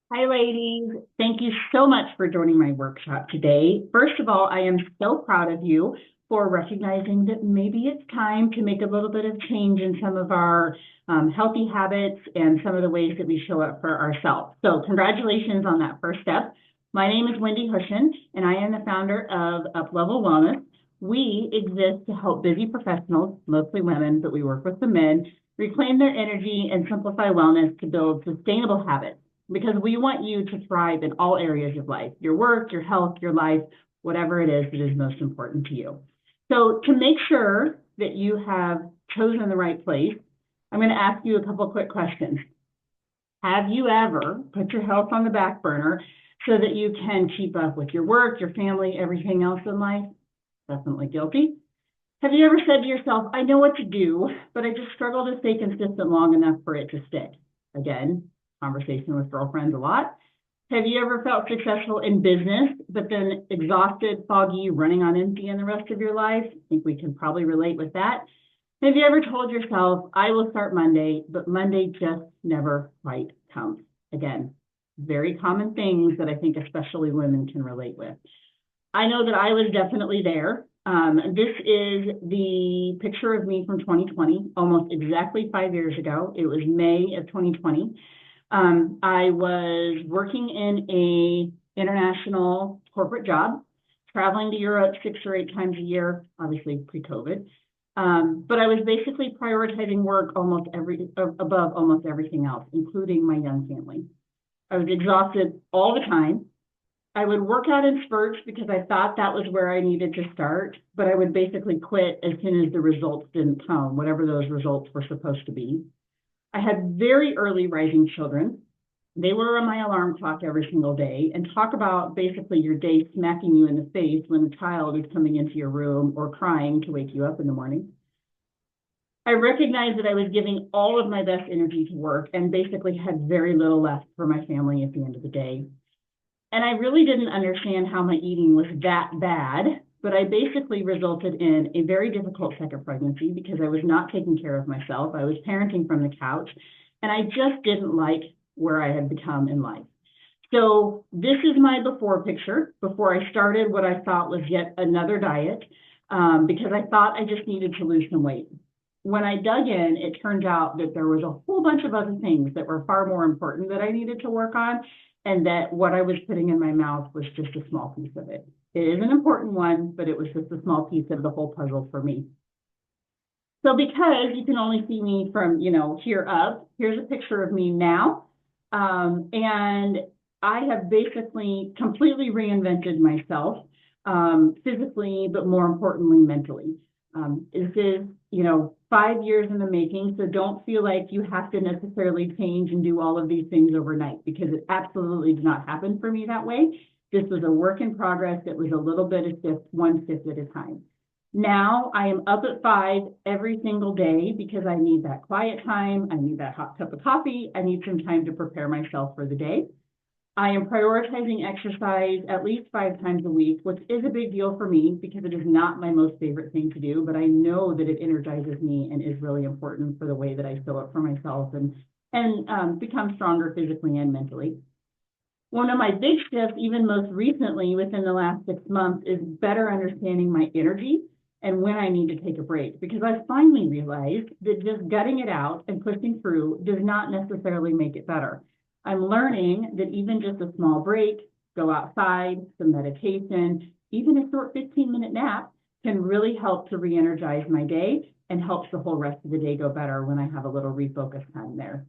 Hi, ladies. Thank you so much for joining my workshop today. First of all, I am so proud of you for recognizing that maybe it's time to make a little bit of change in some of our healthy habits and some of the ways that we show up for ourselves. So congratulations on that first step. My name is Wendy Hushon, and I am the founder of UpLevel Wellness. We exist to help busy professionals, mostly women, but we work with the men, reclaim their energy and simplify wellness to build sustainable habits because we want you to thrive in all areas of life, your work, your health, your life, whatever it is that is most important to you. So to make sure that you have chosen the right place, I'm going to ask you a couple of quick questions. Have you ever put your health on the back burner so that you can keep up with your work, your family, everything else in life? Definitely guilty. Have you ever said to yourself, I know what to do, but I just struggle to stay consistent long enough for it to stick? Again, conversation with girlfriends a lot. Have you ever felt successful in business, but then exhausted, foggy, running on empty in the rest of your life? I think we can probably relate with that. Have you ever told yourself, I will start Monday, but Monday just never quite comes? Again, very common things that I think especially women can relate with. I know that I was definitely there. This is the picture of me from 2020, almost exactly 5 years ago. It was May of 2020. I was working in a international corporate job, traveling to Europe 6 or 8 times a year, obviously pre-COVID. But I was basically prioritizing work above almost everything else, including my young family. I was exhausted all the time. I would work out in spurts because I thought that was where I needed to start, but I would basically quit as soon as the results didn't come, whatever those results were supposed to be. I had very early rising children. They were on my alarm clock every single day, and talk about basically your day smacking you in the face when a child is coming into your room or crying to wake you up in the morning. I recognized that I was giving all of my best energy to work and basically had very little left for my family at the end of the day. And I really didn't understand how my eating was that bad, but I basically resulted in a very difficult second pregnancy because I was not taking care of myself. I was parenting from the couch, and I just didn't like where I had become in life. So this is my before picture, before I started what I thought was yet another diet, because I thought I just needed to lose some weight. When I dug in, it turned out that there was a whole bunch of other things that were far more important that I needed to work on, and that what I was putting in my mouth was just a small piece of it. It is an important one, but it was just a small piece of the whole puzzle for me. So because you can only see me from, here up, here's a picture of me now. And I have basically completely reinvented myself, physically, but more importantly, mentally. This is, 5 years in the making, so don't feel like you have to necessarily change and do all of these things overnight, because it absolutely did not happen for me that way. This was a work in progress. It was a little bit of one shift at a time. Now I am up at 5 every single day because I need that quiet time. I need that hot cup of coffee. I need some time to prepare myself for the day. I am prioritizing exercise at least 5 times a week, which is a big deal for me because it is not my most favorite thing to do, but I know that it energizes me and is really important for the way that I show up for myself and become stronger physically and mentally. One of my big shifts, even most recently within the last 6 months, is better understanding my energy and when I need to take a break, because I finally realized that just gutting it out and pushing through does not necessarily make it better. I'm learning that even just a small break, go outside, some meditation, even a short 15-minute nap can really help to re-energize my day and helps the whole rest of the day go better when I have a little refocus time there.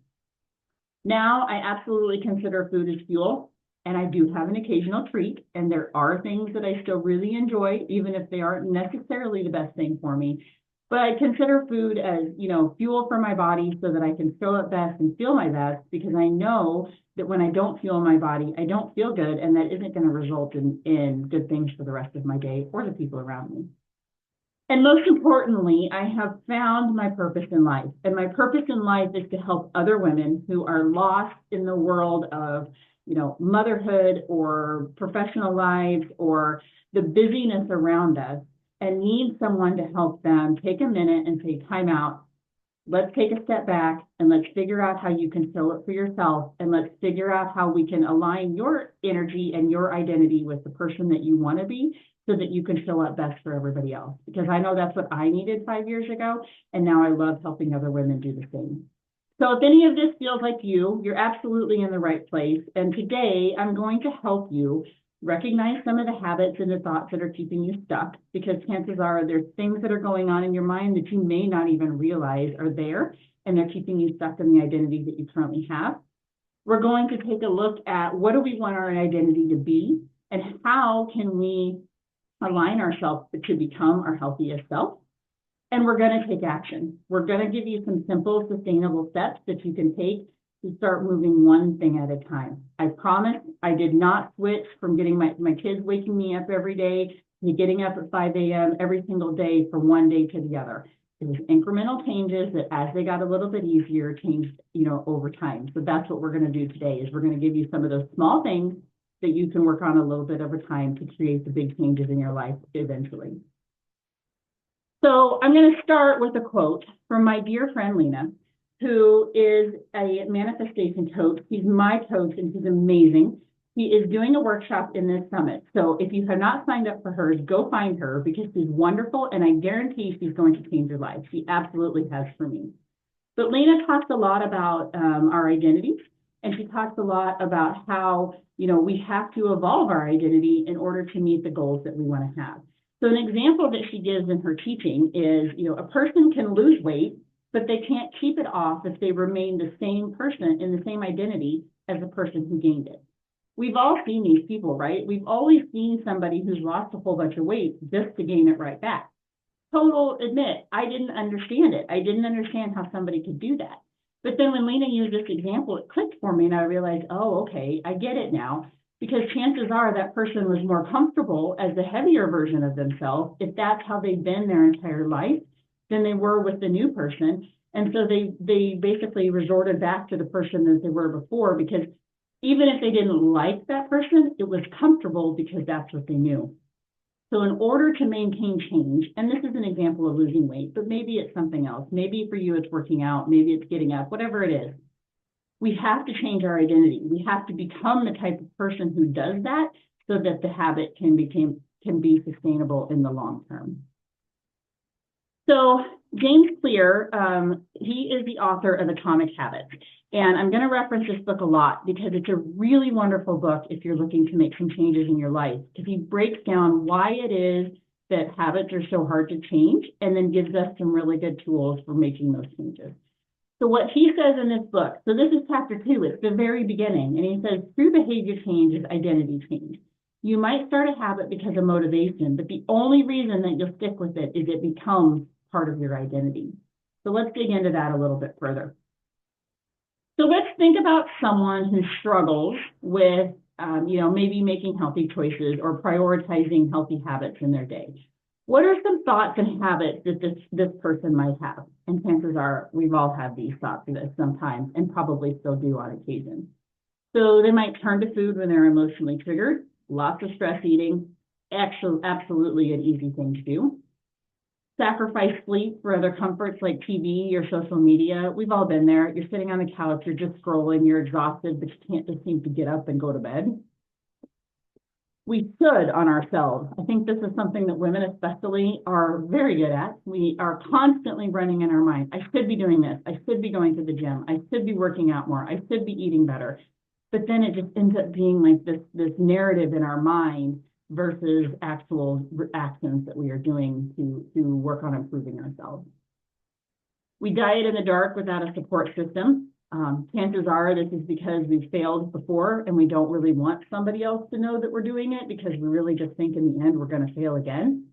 Now, I absolutely consider food as fuel, and I do have an occasional treat, and there are things that I still really enjoy, even if they aren't necessarily the best thing for me. But I consider food as, fuel for my body so that I can show up best and feel my best, because I know that when I don't fuel my body, I don't feel good, and that isn't going to result in good things for the rest of my day or the people around me. And most importantly, I have found my purpose in life. And my purpose in life is to help other women who are lost in the world of, motherhood or professional lives or the busyness around us, and need someone to help them take a minute and say, time out. let's take a step back and let's figure out how you can fill it for yourself. And let's figure out how we can align your energy and your identity with the person that you want to be so that you can show up best for everybody else. Because I know that's what I needed 5 years ago. And now I love helping other women do the same. So if any of this feels like you're absolutely in the right place. And today I'm going to help you recognize some of the habits and the thoughts that are keeping you stuck, because chances are there's things that are going on in your mind that you may not even realize are there, and they're keeping you stuck in the identity that you currently have. We're going to take a look at what do we want our identity to be, and how can we align ourselves to become our healthiest self. And we're going to take action. We're going to give you some simple, sustainable steps that you can take to start moving one thing at a time. I promise I did not switch from getting my kids waking me up every day to getting up at 5 a.m. every single day from one day to the other. It was incremental changes that as they got a little bit easier, changed, over time. So that's what we're going to do today, is we're going to give you some of those small things that you can work on a little bit over time to create the big changes in your life eventually. So I'm going to start with a quote from my dear friend Lena, who is a manifestation coach. He's my coach and he's amazing. He is doing a workshop in this summit. So if you have not signed up for hers, go find her, because she's wonderful and I guarantee she's going to change your life. She absolutely has for me. But Lena talks a lot about our identities, and she talks a lot about how, we have to evolve our identity in order to meet the goals that we want to have. So an example that she gives in her teaching is, a person can lose weight, but they can't keep it off if they remain the same person in the same identity as the person who gained it. We've all seen these people, right? We've always seen somebody who's lost a whole bunch of weight just to gain it right back. Admit, I didn't understand it. I didn't understand how somebody could do that. But then when Lena used this example, it clicked for me and I realized, oh, okay, I get it now. Because chances are that person was more comfortable as the heavier version of themselves, if that's how they've been their entire life, than they were with the new person. And so they basically resorted back to the person as they were before, because even if they didn't like that person, it was comfortable because that's what they knew. So in order to maintain change, and this is an example of losing weight, but maybe it's something else. Maybe for you it's working out, maybe it's getting up, whatever it is. We have to change our identity. We have to become the type of person who does that so that the habit can be sustainable in the long term. So James Clear, he is the author of Atomic Habits. And I'm going to reference this book a lot because it's a really wonderful book if you're looking to make some changes in your life. Because he breaks down why it is that habits are so hard to change, and then gives us some really good tools for making those changes. So what he says in this book, so this is chapter 2, it's the very beginning, and he says, true behavior change is identity change. You might start a habit because of motivation, but the only reason that you'll stick with it is it becomes part of your identity. So let's dig into that a little bit further. So let's think about someone who struggles with, maybe making healthy choices or prioritizing healthy habits in their day. What are some thoughts and habits that this person might have? And chances are we've all had these thoughts sometimes, and probably still do on occasion. So they might turn to food when they're emotionally triggered. Lots of stress eating, actually absolutely an easy thing to do. Sacrifice sleep for other comforts like TV or social media. We've all been there. You're sitting on the couch, you're just scrolling, you're exhausted, but you can't just seem to get up and go to bed. We should on ourselves. I think this is something that women especially are very good at. We are constantly running in our mind. I should be doing this. I should be going to the gym. I should be working out more. I should be eating better. But then it just ends up being like this narrative in our mind versus actual actions that we are doing to work on improving ourselves. We diet in the dark without a support system. Chances are this is because we've failed before and we don't really want somebody else to know that we're doing it, because we really just think in the end we're going to fail again.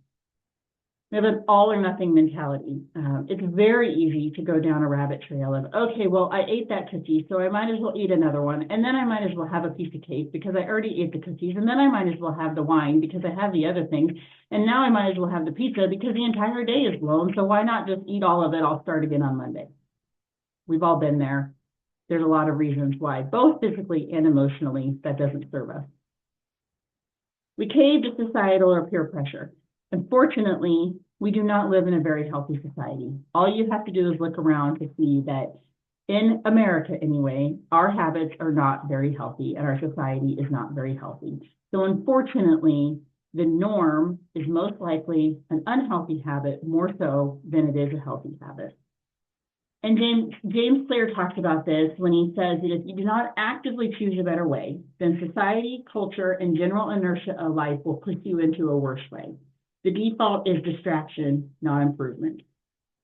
We have an all or nothing mentality. It's very easy to go down a rabbit trail of, okay, well, I ate that cookie, so I might as well eat another one. And then I might as well have a piece of cake because I already ate the cookies. And then I might as well have the wine because I have the other things. And now I might as well have the pizza because the entire day is blown. So why not just eat all of it? I'll start again on Monday. We've all been there. There's a lot of reasons why, both physically and emotionally, that doesn't serve us. We cave to societal or peer pressure. Unfortunately, We do not live in a very healthy society. All you have to do is look around to see that in America anyway, our habits are not very healthy and our society is not very healthy. So unfortunately, the norm is most likely an unhealthy habit more so than it is a healthy habit. And James Clear talks about this when he says that if you do not actively choose a better way, then society, culture, and general inertia of life will push you into a worse way. The default is distraction, not improvement.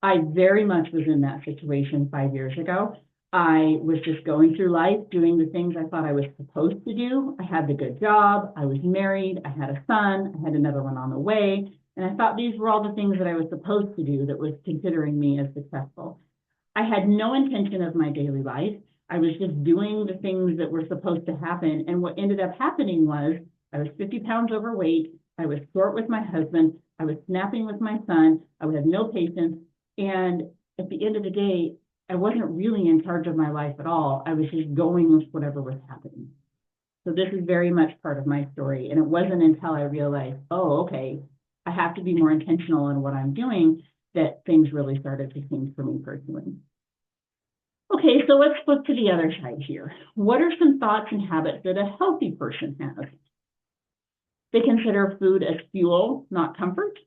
I very much was in that situation 5 years ago. I was just going through life, doing the things I thought I was supposed to do. I had the good job. I was married. I had a son. I had another one on the way. And I thought these were all the things that I was supposed to do that was considering me as successful. I had no intention of my daily life. I was just doing the things that were supposed to happen. And what ended up happening was I was 50 pounds overweight. I was short with my husband. I was snapping with my son. I would have no patience. And at the end of the day, I wasn't really in charge of my life at all. I was just going with whatever was happening. So this is very much part of my story. And it wasn't until I realized, oh, okay, I have to be more intentional in what I'm doing that things really started to change for me personally. Okay, so let's flip to the other side here. What are some thoughts and habits that a healthy person has? They consider food as fuel, not comfort.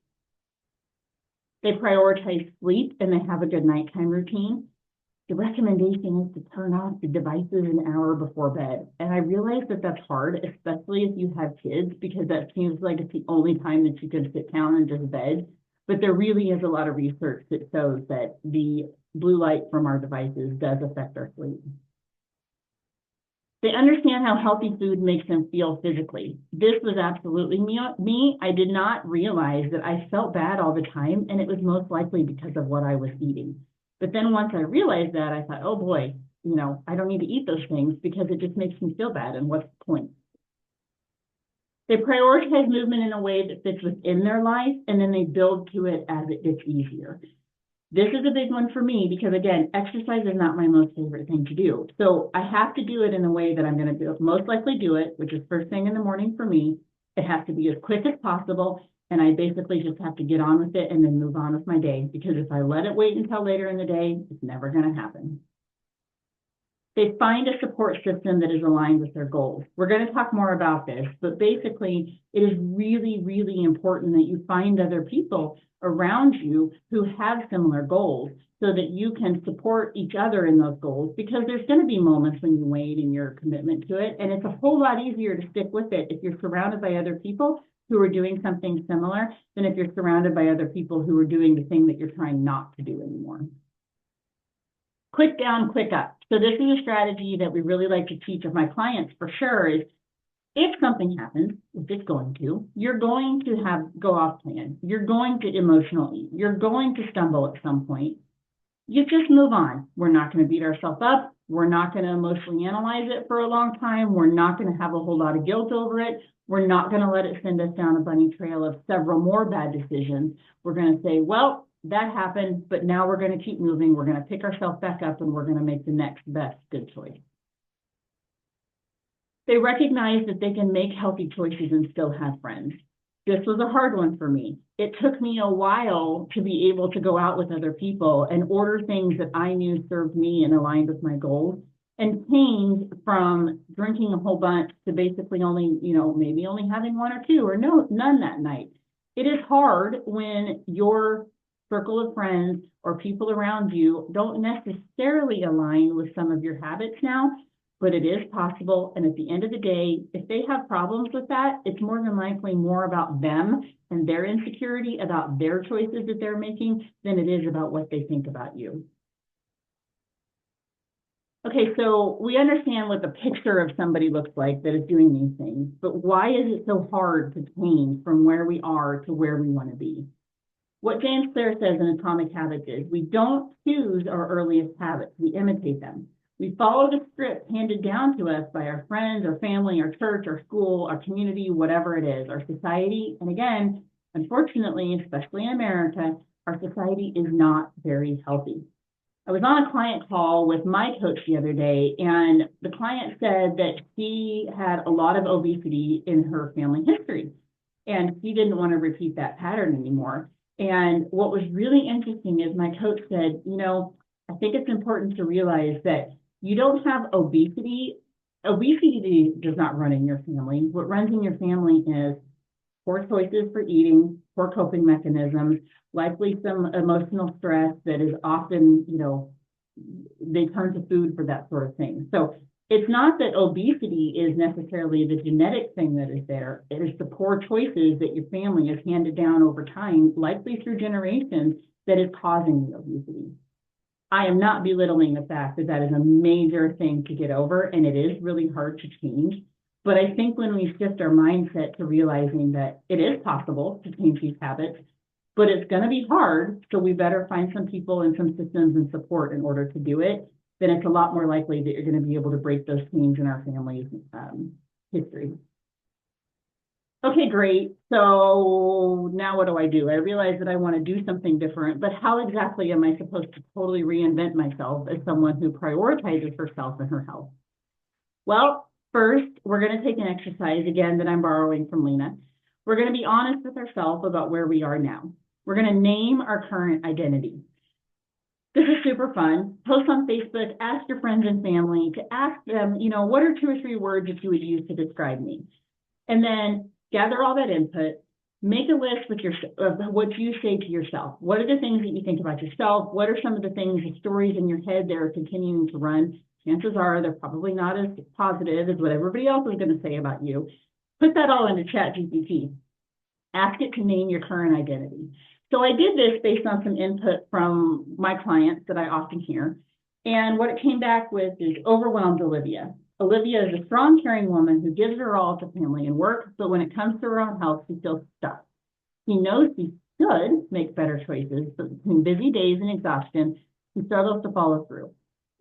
They prioritize sleep and they have a good nighttime routine. The recommendation is to turn off the devices an hour before bed. And I realize that that's hard, especially if you have kids, because that seems like it's the only time that you can sit down and just bed. But there really is a lot of research that shows that the blue light from our devices does affect our sleep. They understand how healthy food makes them feel physically. This was absolutely me. I did not realize that I felt bad all the time, and it was most likely because of what I was eating. But then once I realized that, I thought, oh boy, I don't need to eat those things because it just makes me feel bad, and what's the point? They prioritize movement in a way that fits within their life, and then they build to it as it gets easier. This is a big one for me because, again, exercise is not my most favorite thing to do. So I have to do it in a way that I'm going to most likely do it, which is first thing in the morning for me. It has to be as quick as possible, and I basically just have to get on with it and then move on with my day, because if I let it wait until later in the day, it's never going to happen. They find a support system that is aligned with their goals. We're going to talk more about this, but basically it is really, really important that you find other people around you who have similar goals so that you can support each other in those goals, because there's going to be moments when you wane in your commitment to it. And it's a whole lot easier to stick with it if you're surrounded by other people who are doing something similar than if you're surrounded by other people who are doing the thing that you're trying not to do anymore. Quick down, quick up. So this is a strategy that we really like to teach of my clients for sure is if something happens, if it's going to, you're going to go off plan. You're going to emotionally, you're going to stumble at some point. You just move on. We're not going to beat ourselves up. We're not going to emotionally analyze it for a long time. We're not going to have a whole lot of guilt over it. We're not going to let it send us down a bunny trail of several more bad decisions. We're going to say, well, that happened, but now we're going to keep moving. We're going to pick ourselves back up and we're going to make the next best good choice. They recognize that they can make healthy choices and still have friends. This was a hard one for me. It took me a while to be able to go out with other people and order things that I knew served me and aligned with my goals, and change from drinking a whole bunch to basically only, maybe only having one or two or none that night. It is hard when your circle of friends or people around you don't necessarily align with some of your habits now, but it is possible. And at the end of the day, if they have problems with that, it's more than likely more about them and their insecurity about their choices that they're making than it is about what they think about you. Okay, so we understand what the picture of somebody looks like that is doing these things, but why is it so hard to change from where we are to where we want to be? What James Clear says in Atomic Habits is we don't choose our earliest habits, we imitate them. We follow the script handed down to us by our friends, our family, our church, our school, our community, whatever it is, our society. And again, unfortunately, especially in America, our society is not very healthy. I was on a client call with my coach the other day, and the client said that she had a lot of obesity in her family history, and she didn't want to repeat that pattern anymore. And what was really interesting is my coach said, I think it's important to realize that you don't have obesity. Obesity does not run in your family. What runs in your family is poor choices for eating, poor coping mechanisms, likely some emotional stress that is often, they turn to food for that sort of thing. So it's not that obesity is necessarily the genetic thing that is there. It is the poor choices that your family has handed down over time, likely through generations, that is causing the obesity. I am not belittling the fact that that is a major thing to get over, and it is really hard to change. But I think when we shift our mindset to realizing that it is possible to change these habits, but it's going to be hard, so we better find some people and some systems and support in order to do it, then it's a lot more likely that you're going to be able to break those chains in our family's history. Okay, great. So now what do? I realize that I want to do something different, but how exactly am I supposed to totally reinvent myself as someone who prioritizes herself and her health? Well, first, we're going to take an exercise again that I'm borrowing from Lena. We're going to be honest with ourselves about where we are now. We're going to name our current identity. This is super fun. Post on Facebook, ask your friends and family to ask them, what are 2 or 3 words that you would use to describe me? And then gather all that input, make a list of what you say to yourself. What are the things that you think about yourself? What are some of the things, the stories in your head that are continuing to run? Chances are they're probably not as positive as what everybody else is going to say about you. Put that all into ChatGPT. Ask it to name your current identity. So I did this based on some input from my clients that I often hear. And what it came back with is overwhelmed Olivia. Olivia is a strong, caring woman who gives her all to family and work, but when it comes to her own health, she feels stuck. She knows she should make better choices, but between busy days and exhaustion, she struggles to follow through.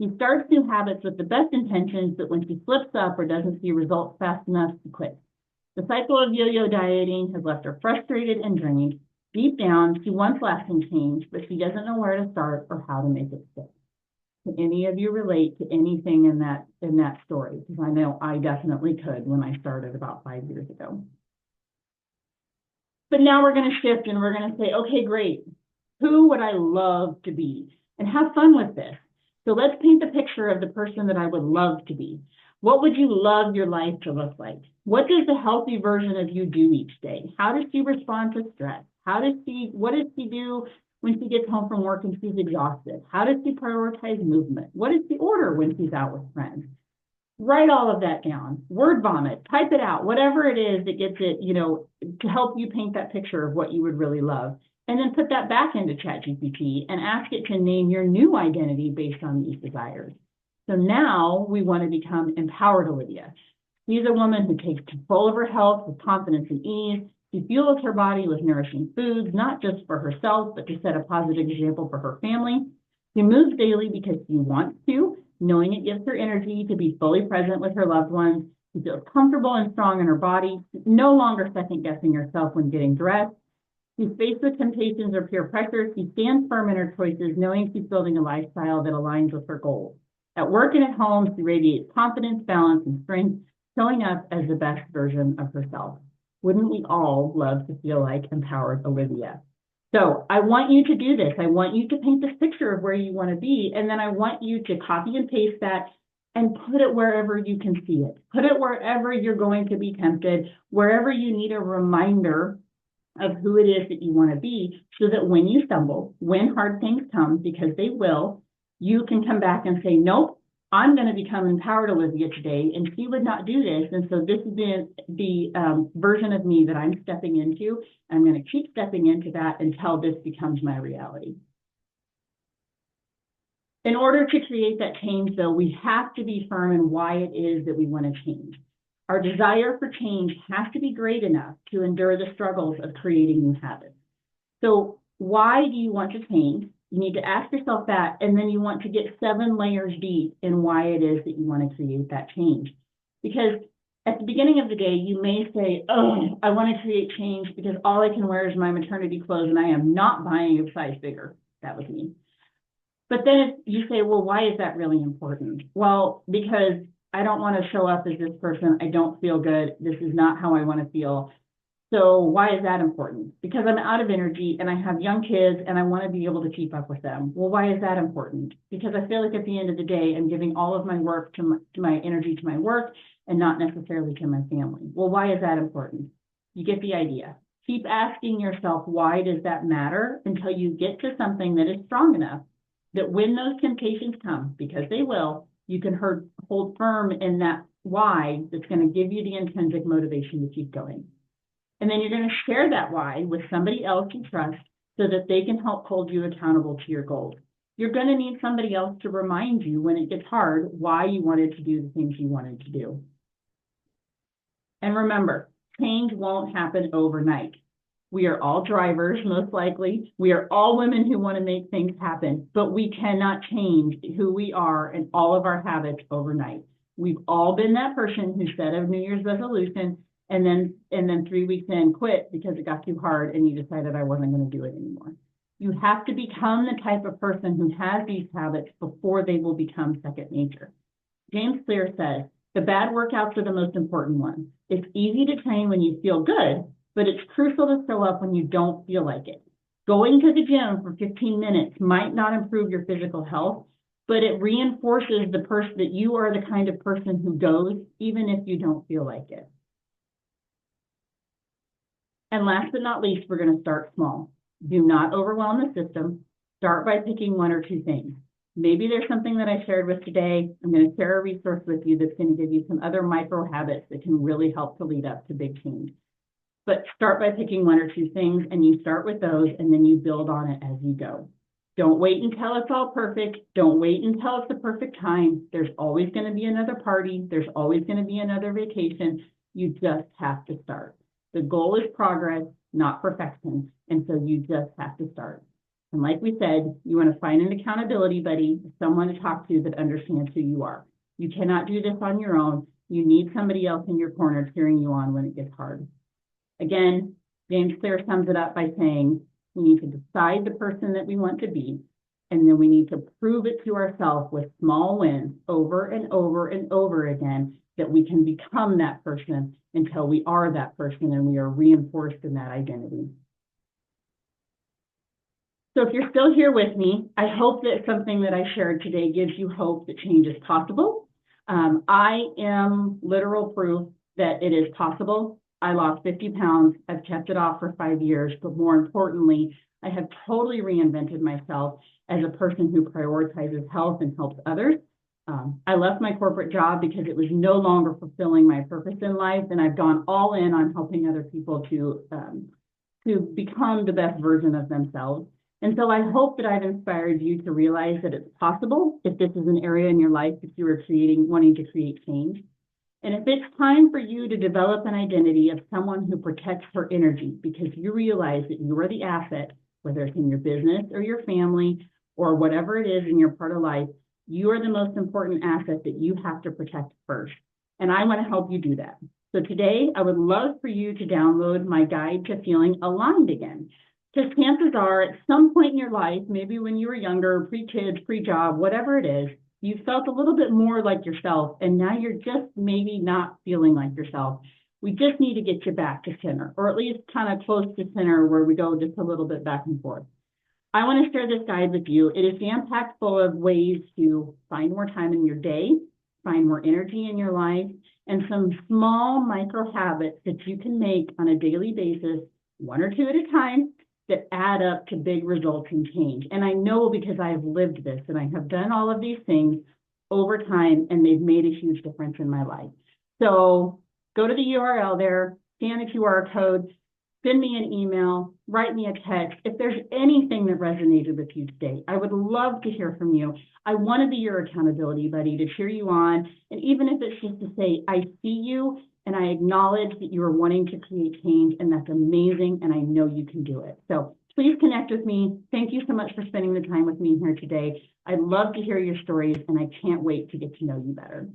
She starts new habits with the best intentions, but when she slips up or doesn't see results fast enough, she quits. The cycle of yo-yo dieting has left her frustrated and drained. Deep down, she wants lasting change, but she doesn't know where to start or how to make it stick. Can any of you relate to anything in that story? Because I know I definitely could when I started about 5 years ago. But now we're going to shift and we're going to say, okay, great. Who would I love to be? And have fun with this. So let's paint the picture of the person that I would love to be. What would you love your life to look like? What does the healthy version of you do each day? How does she respond to stress? What does she do when she gets home from work and she's exhausted? How does she prioritize movement? What does she order when she's out with friends? Write all of that down. Word vomit, type it out, whatever it is that gets it, to help you paint that picture of what you would really love. And then put that back into ChatGPT and ask it to name your new identity based on these desires. So now we want to become empowered Olivia. She's a woman who takes control of her health with confidence and ease. She fuels her body with nourishing foods, not just for herself, but to set a positive example for her family. She moves daily because she wants to, knowing it gives her energy to be fully present with her loved ones. She feels comfortable and strong in her body, no longer second-guessing herself when getting dressed. She's faced with temptations or peer pressure. She stands firm in her choices, knowing she's building a lifestyle that aligns with her goals. At work and at home, she radiates confidence, balance, and strength, showing up as the best version of herself. Wouldn't we all love to feel like empowered Olivia? So I want you to do this. I want you to paint this picture of where you want to be, and then I want you to copy and paste that and put it wherever you can see it. Put it wherever you're going to be tempted, wherever you need a reminder of who it is that you want to be, so that when you stumble, when hard things come, because they will, you can come back and say, nope, I'm going to become empowered Olivia today, and she would not do this. And so this is the version of me that I'm stepping into. I'm going to keep stepping into that until this becomes my reality. In order to create that change, though, we have to be firm in why it is that we want to change. Our desire for change has to be great enough to endure the struggles of creating new habits. So why do you want to change? You need to ask yourself that, and then you want to get 7 layers deep in why it is that you want to create that change. Because at the beginning of the day, you may say, oh, I want to create change because all I can wear is my maternity clothes and I am not buying a size bigger. That was me. But then if you say, well, why is that really important? Well, because I don't want to show up as this person. I don't feel good. This is not how I want to feel. So why is that important? Because I'm out of energy and I have young kids and I want to be able to keep up with them. Well, why is that important? Because I feel like at the end of the day, I'm giving all of my work to my energy to my work and not necessarily to my family. Well, why is that important? You get the idea. Keep asking yourself, why does that matter, until you get to something that is strong enough that when those temptations come, because they will, you can hold firm in that why that's going to give you the intrinsic motivation to keep going. And then you're going to share that why with somebody else you trust so that they can help hold you accountable to your goals. You're going to need somebody else to remind you when it gets hard why you wanted to do the things you wanted to do. And remember, change won't happen overnight. We are all drivers, most likely. We are all women who want to make things happen, but we cannot change who we are and all of our habits overnight. We've all been that person who set a New Year's resolution and then 3 weeks in quit because it got too hard and you decided I wasn't going to do it anymore. You have to become the type of person who has these habits before they will become second nature. James Clear says, the bad workouts are the most important ones. It's easy to train when you feel good, but it's crucial to show up when you don't feel like it. Going to the gym for 15 minutes might not improve your physical health, but it reinforces the person that you are the kind of person who goes, even if you don't feel like it. And last but not least, we're going to start small. Do not overwhelm the system. Start by picking one or two things. Maybe there's something that I shared with today. I'm going to share a resource with you that's going to give you some other micro habits that can really help to lead up to big change. But start by picking one or two things, and you start with those, and then you build on it as you go. Don't wait until it's all perfect. Don't wait until it's the perfect time. There's always going to be another party. There's always going to be another vacation. You just have to start. The goal is progress, not perfection. And so you just have to start. And like we said, you want to find an accountability buddy, someone to talk to that understands who you are. You cannot do this on your own. You need somebody else in your corner cheering you on when it gets hard. Again, James Clear sums it up by saying, we need to decide the person that we want to be, and then we need to prove it to ourselves with small wins over and over and over again that we can become that person until we are that person and we are reinforced in that identity. So if you're still here with me, I hope that something that I shared today gives you hope that change is possible. I am literal proof that it is possible. I lost 50 pounds. I've kept it off for 5 years, but more importantly, I have totally reinvented myself as a person who prioritizes health and helps others. I left my corporate job because it was no longer fulfilling my purpose in life, and I've gone all in on helping other people to become the best version of themselves. And so I hope that I've inspired you to realize that it's possible if this is an area in your life that you are wanting to create change. And if it's time for you to develop an identity of someone who protects her energy because you realize that you are the asset, whether it's in your business or your family or whatever it is in your part of life, you are the most important asset that you have to protect first. And I want to help you do that. So today, I would love for you to download my guide to feeling aligned again. Because chances are, at some point in your life, maybe when you were younger, pre-kids, pre-job, whatever it is, you felt a little bit more like yourself, and now you're just maybe not feeling like yourself. We just need to get you back to center, or at least kind of close to center where we go just a little bit back and forth. I want to share this guide with you. It is jam-packed full of ways to find more time in your day, find more energy in your life, and some small micro habits that you can make on a daily basis, one or two at a time, that add up to big results and change. And I know because I have lived this and I have done all of these things over time, and they've made a huge difference in my life. So go to the URL there, scan the QR code, send me an email, write me a text. If there's anything that resonated with you today, I would love to hear from you. I want to be your accountability buddy to cheer you on. And even if it's just to say, I see you and I acknowledge that you are wanting to create change, and that's amazing, and I know you can do it. So please connect with me. Thank you so much for spending the time with me here today. I'd love to hear your stories, and I can't wait to get to know you better.